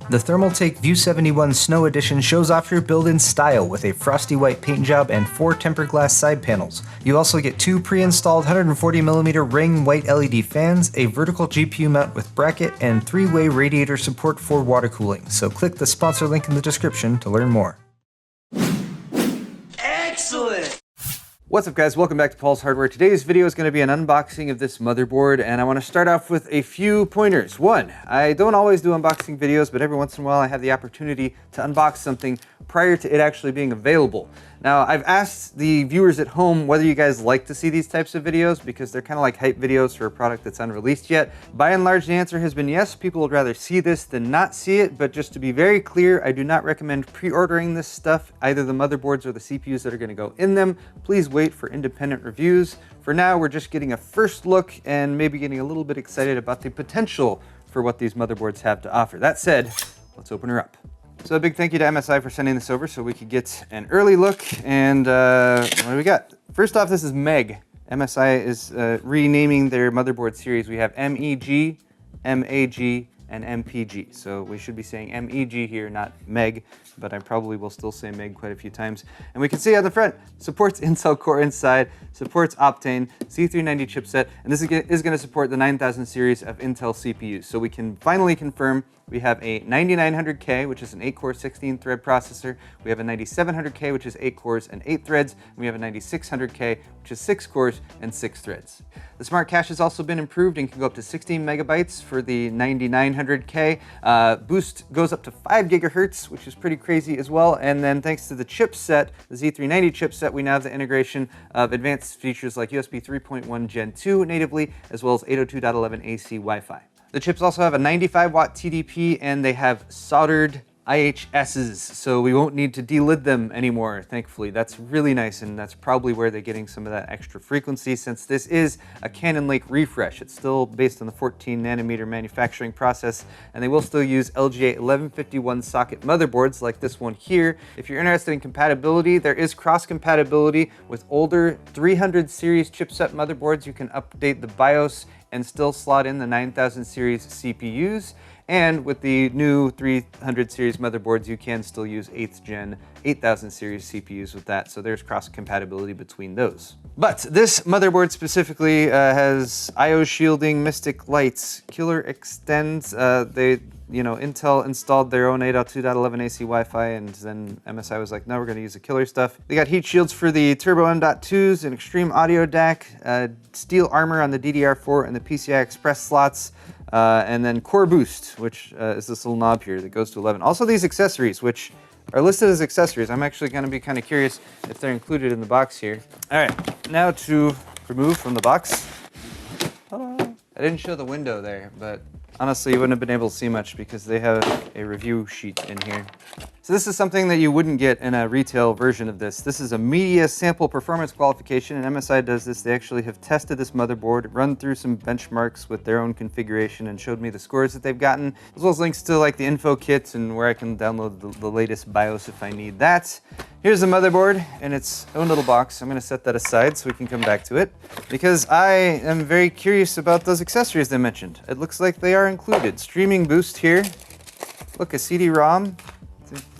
The Thermaltake View 71 Snow Edition shows off your build in style with a frosty white paint job and 4 tempered glass side panels. You also get 2 pre-installed 140mm ring white LED fans, a vertical GPU mount with bracket, and 3-way radiator support for water cooling. So click the sponsor link in the description to learn more. Excellent! What's up guys, welcome back to Paul's Hardware. Today's video is going to be an unboxing of this motherboard, and I want to start off with a few pointers. One, I don't always do unboxing videos, but every once in a while I have the opportunity to unbox something prior to it actually being available. Now, I've asked the viewers at home whether you guys like to see these types of videos because they're kind of like hype videos for a product that's unreleased yet. By and large, the answer has been yes. People would rather see this than not see it, but just to be very clear, I do not recommend pre-ordering this stuff, either the motherboards or the CPUs that are going to go in them. Please wait for independent reviews. For now, we're just getting a first look and maybe getting a little bit excited about the potential for what these motherboards have to offer. That said, let's open her up. So a big thank you to MSI for sending this over so we could get an early look. And what do we got? First off, this is MEG. MSI is renaming their motherboard series. We have MEG, MAG, and MPG. So we should be saying MEG here, not MEG, but I probably will still say MEG quite a few times. And we can see on the front, supports Intel Core inside, supports Optane, Z390 chipset, and this is going to support the 9000 series of Intel CPUs. So we can finally confirm we have a 9900K, which is an 8-core 16-thread processor. We have a 9700K, which is 8 cores and 8 threads. And we have a 9600K, which is 6 cores and 6 threads. The smart cache has also been improved and can go up to 16 megabytes for the 9900K. Boost goes up to 5 gigahertz, which is pretty crazy as well. And then thanks to the chipset, the Z390 chipset, we now have the integration of advanced features like USB 3.1 Gen 2 natively, as well as 802.11 AC Wi-Fi. The chips also have a 95-watt TDP, and they have soldered IHSs, so we won't need to delid them anymore, thankfully. That's really nice, and that's probably where they're getting some of that extra frequency, since this is a Cannon Lake refresh. It's still based on the 14 nanometer manufacturing process, and they will still use LGA 1151 socket motherboards like this one here. If you're interested in compatibility, there is cross-compatibility with older 300 series chipset motherboards. You can update the BIOS and still slot in the 9000 series CPUs. And with the new 300 series motherboards, you can still use 8th gen 8000 series CPUs with that. So there's cross compatibility between those. But this motherboard specifically has IO shielding, Mystic Lights, Killer Extends. Intel installed their own 802.11 AC Wi-Fi, and then MSI was like, no, we're going to use the killer stuff. They got heat shields for the Turbo M.2s, an extreme audio DAC, steel armor on the DDR4 and the PCI Express slots, and then Core Boost, which is this little knob here that goes to 11. Also these accessories, which are listed as accessories. I'm actually going to be kind of curious if they're included in the box here. All right, now to remove from the box. Ta-da. I didn't show the window there, but honestly, you wouldn't have been able to see much because they have a review sheet in here. So this is something that you wouldn't get in a retail version of this. This is a media sample performance qualification, and MSI does this. They actually have tested this motherboard, run through some benchmarks with their own configuration, and showed me the scores that they've gotten, as well as links to like the info kits and where I can download the latest BIOS if I need that. Here's the motherboard in its own little box. I'm going to set that aside so we can come back to it, because I am very curious about those accessories they mentioned. It looks like they are included. Streaming boost here. Look, a CD-ROM.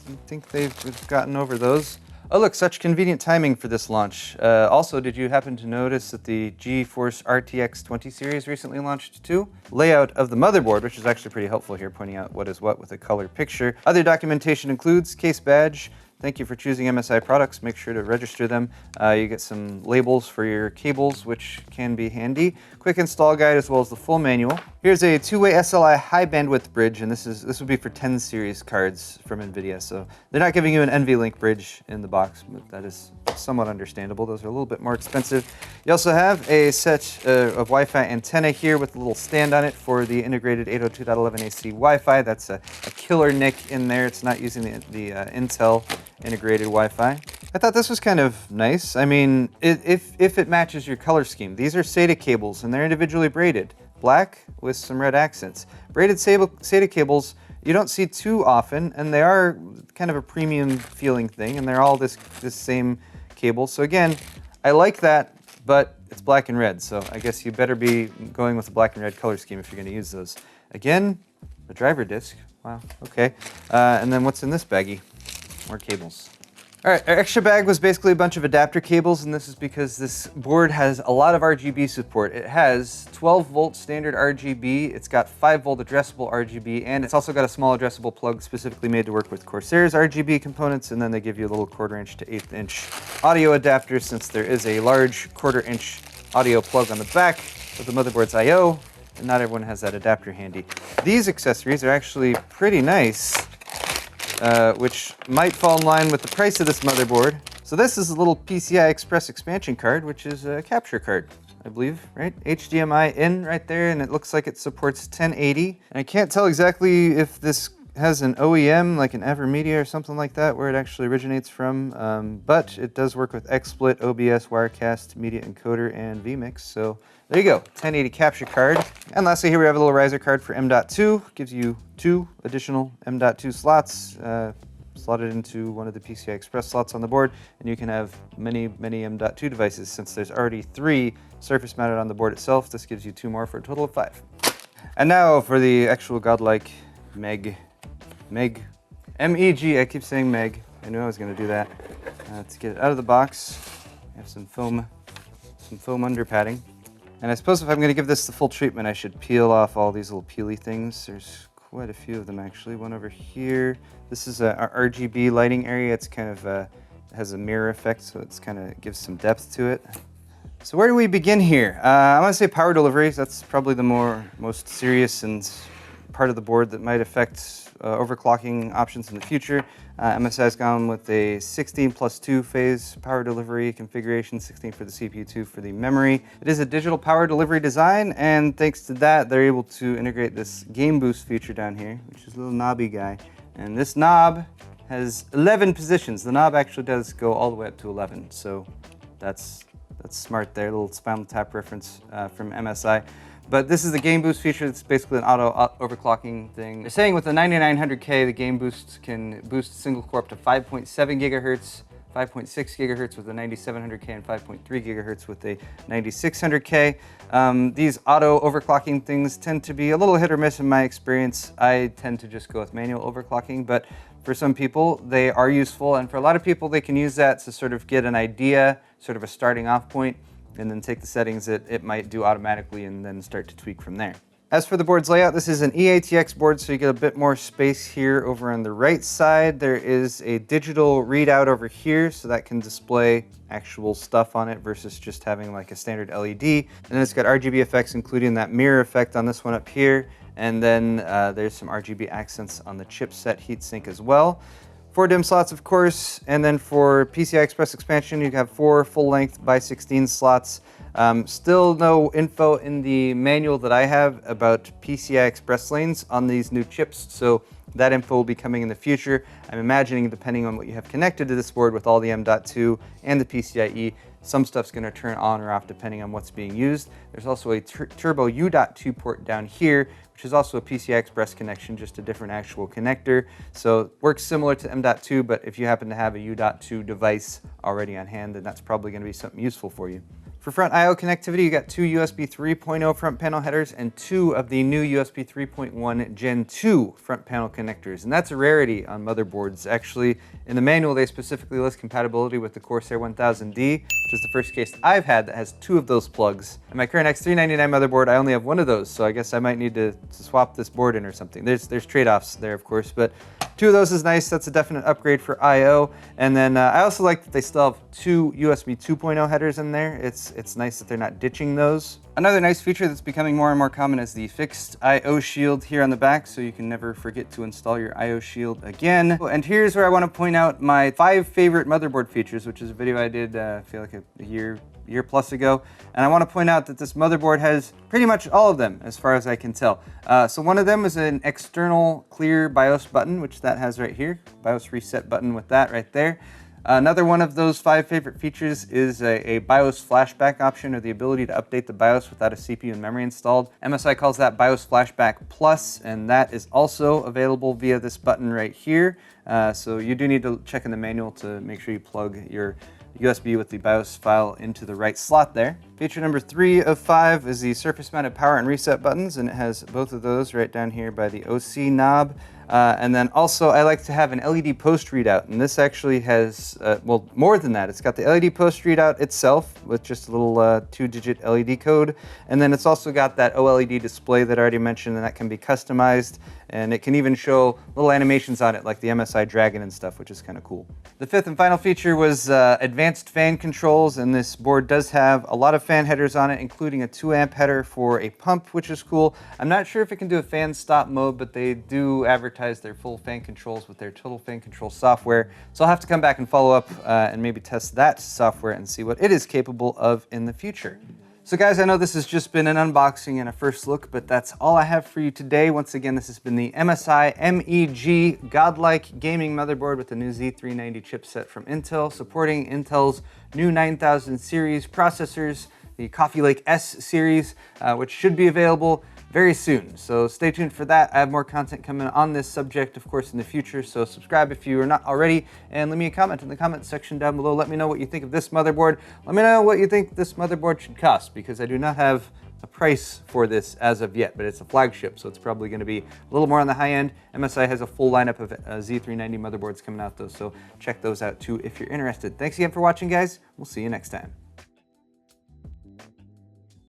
I think they've gotten over those. Oh look, such convenient timing for this launch. Also, did you happen to notice that the GeForce RTX 20 series recently launched too? Layout of the motherboard, which is actually pretty helpful here, pointing out what is what with a color picture. Other documentation includes case badge. Thank you for choosing MSI products. Make sure to register them. You get some labels for your cables, which can be handy. Quick install guide, as well as the full manual. Here's a 2-way SLI high bandwidth bridge, and this would be for 10 series cards from NVIDIA. So they're not giving you an NVLink bridge in the box, but that is somewhat understandable. Those are a little bit more expensive. You also have a set of Wi-Fi antenna here with a little stand on it for the integrated 802.11 AC Wi-Fi. That's a killer NIC in there. It's not using the Intel integrated Wi-Fi. I thought this was kind of nice. I mean, if it matches your color scheme. These are SATA cables, and they're individually braided. Black with some red accents. Braided SATA cables you don't see too often, and they are kind of a premium feeling thing, and they're all this same cable. So again, I like that, but it's black and red, so I guess you better be going with the black and red color scheme if you're going to use those. Again, the driver disc. Wow, okay. And then what's in this baggie? More cables. All right, our extra bag was basically a bunch of adapter cables, and this is because this board has a lot of RGB support. It has 12 volt standard RGB, it's got 5 volt addressable RGB, and it's also got a small addressable plug specifically made to work with Corsair's RGB components, and then they give you a little 1/4 inch to 1/8 inch audio adapter since there is a large 1/4 inch audio plug on the back of the motherboard's I/O, and not everyone has that adapter handy. These accessories are actually pretty nice. Which might fall in line with the price of this motherboard. So this is a little PCI Express expansion card, which is a capture card, I believe, right? HDMI in right there, and it looks like it supports 1080. And I can't tell exactly if this has an OEM, like an AverMedia or something like that, where it actually originates from, but it does work with XSplit, OBS, Wirecast, Media Encoder, and vMix. So there you go, 1080 capture card. And lastly, here we have a little riser card for M.2. Gives you 2 additional M.2 slots, slotted into one of the PCI Express slots on the board, and you can have many M.2 devices. Since there's already 3 surface mounted on the board itself, this gives you 2 more for a total of 5. And now for the actual Godlike MEG. MEG, I keep saying MEG. I knew I was gonna do that. Let's get it out of the box. I have some foam under padding. And I suppose if I'm gonna give this the full treatment, I should peel off all these little peely things. There's quite a few of them actually. One over here. This is a RGB lighting area. It's kind of has a mirror effect, so it's kind of gives some depth to it. So where do we begin here? I want to say power delivery. That's probably the most serious and part of the board that might affect overclocking options in the future. MSI has gone with a 16+2 phase power delivery configuration, 16 for the CPU, 2 for the memory. It is a digital power delivery design, and thanks to that, they're able to integrate this game boost feature down here, which is a little knobby guy. And this knob has 11 positions. The knob actually does go all the way up to 11, so that's smart there, a little Spinal Tap reference from MSI. But this is the game boost feature. It's basically an auto overclocking thing. They're saying with the 9900K, the game boost can boost single core up to 5.7 gigahertz, 5.6 gigahertz with the 9700K, and 5.3 gigahertz with the 9600K. These auto overclocking things tend to be a little hit or miss in my experience. I tend to just go with manual overclocking, but for some people, they are useful. And for a lot of people, they can use that to sort of get an idea, sort of a starting off point, and then take the settings that it might do automatically and then start to tweak from there. As for the board's layout, this is an EATX board, so you get a bit more space here over on the right side. There is a digital readout over here, so that can display actual stuff on it versus just having like a standard LED. And then it's got RGB effects, including that mirror effect on this one up here. And then there's some RGB accents on the chipset heatsink as well. 4 DIMM slots, of course, and then for PCI Express expansion, you have 4 full-length by 16 slots. Still no info in the manual that I have about PCI Express lanes on these new chips, so that info will be coming in the future. I'm imagining, depending on what you have connected to this board with all the M.2 and the PCIe, some stuff's going to turn on or off depending on what's being used. There's also a turbo U.2 port down here, which is also a PCI Express connection, just a different actual connector. So it works similar to M.2, but if you happen to have a U.2 device already on hand, then that's probably going to be something useful for you. For front I/O connectivity, you got 2 USB 3.0 front panel headers and 2 of the new USB 3.1 Gen 2 front panel connectors. And that's a rarity on motherboards. Actually, in the manual, they specifically list compatibility with the Corsair 1000D, which is the first case I've had that has 2 of those plugs. And my current Z390 motherboard, I only have 1 of those, so I guess I might need to swap this board in or something. There's trade-offs there, of course, but 2 of those is nice. That's a definite upgrade for I/O. And then I also like that they still have 2 USB 2.0 headers in there. It's nice that they're not ditching those. Another nice feature that's becoming more and more common is the fixed I/O shield here on the back, so you can never forget to install your I/O shield again. And here's where I want to point out my 5 favorite motherboard features, which is a video I did, I feel like a year plus ago. And I want to point out that this motherboard has pretty much all of them, as far as I can tell. So one of them is an external clear BIOS button, which that has right here. BIOS reset button with that right there. Another one of those 5 favorite features is a BIOS flashback option, or the ability to update the BIOS without a CPU and memory installed. MSI calls that BIOS Flashback Plus, and that is also available via this button right here. So you do need to check in the manual to make sure you plug your USB with the BIOS file into the right slot there. Feature number 3 of 5 is the surface mounted power and reset buttons, and it has both of those right down here by the OC knob. And then also I like to have an LED post readout, and this actually has, well, more than that. It's got the LED post readout itself with just a little 2-digit LED code, and then it's also got that OLED display that I already mentioned, and that can be customized, and it can even show little animations on it like the MSI Dragon and stuff, which is kind of cool. The fifth and final feature was advanced fan controls, and this board does have a lot of fan headers on it, including a 2-amp header for a pump, which is cool. I'm not sure if it can do a fan stop mode, but they do advertise their full fan controls with their total fan control software, so I'll have to come back and follow up and maybe test that software and see what it is capable of in the future. So guys, I know this has just been an unboxing and a first look, but that's all I have for you today. Once again, this has been the MSI MEG Godlike gaming motherboard with the new Z390 chipset from Intel, supporting Intel's new 9000 series processors, the Coffee Lake S series, which should be available very soon. So stay tuned for that. I have more content coming on this subject, of course, in the future. So subscribe if you are not already, and leave me a comment in the comment section down below. Let me know what you think of this motherboard. Let me know what you think this motherboard should cost, because I do not have a price for this as of yet, but it's a flagship, so it's probably going to be a little more on the high end. MSI has a full lineup of Z390 motherboards coming out though, so check those out too if you're interested. Thanks again for watching, guys. We'll see you next time.